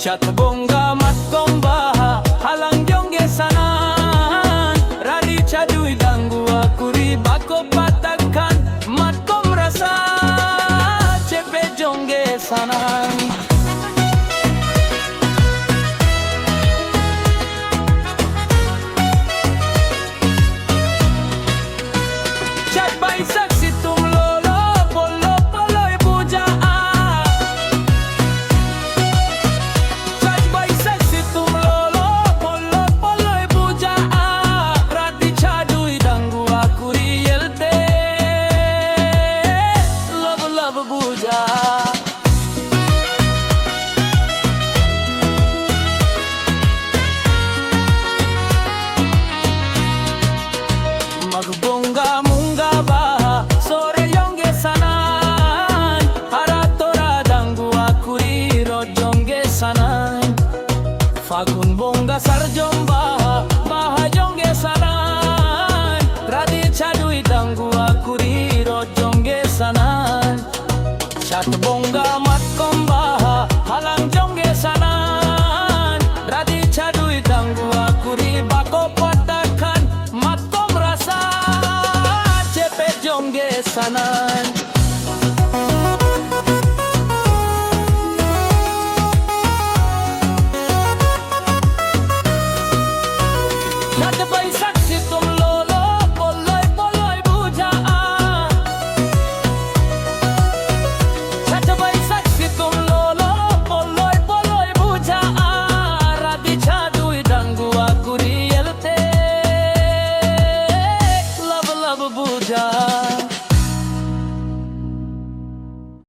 Chatbonga matkomba halang jongge sanan Radi cadui danggu akuri bako patakan matkom rasa cepe jongge sanan Chat baisak situm lolo polo polo ibuja Magbonga munga ba sore yonge sanan haratora dangu akuri ro jonge sanan fagun bonga sarjomba baha jonge sanan radi chadui dangu akuri ro jonge sanan chat bonga matkomba halang jonge sanan radi chadui dangu akuri bako patakan matkom rasa cepe jonge sana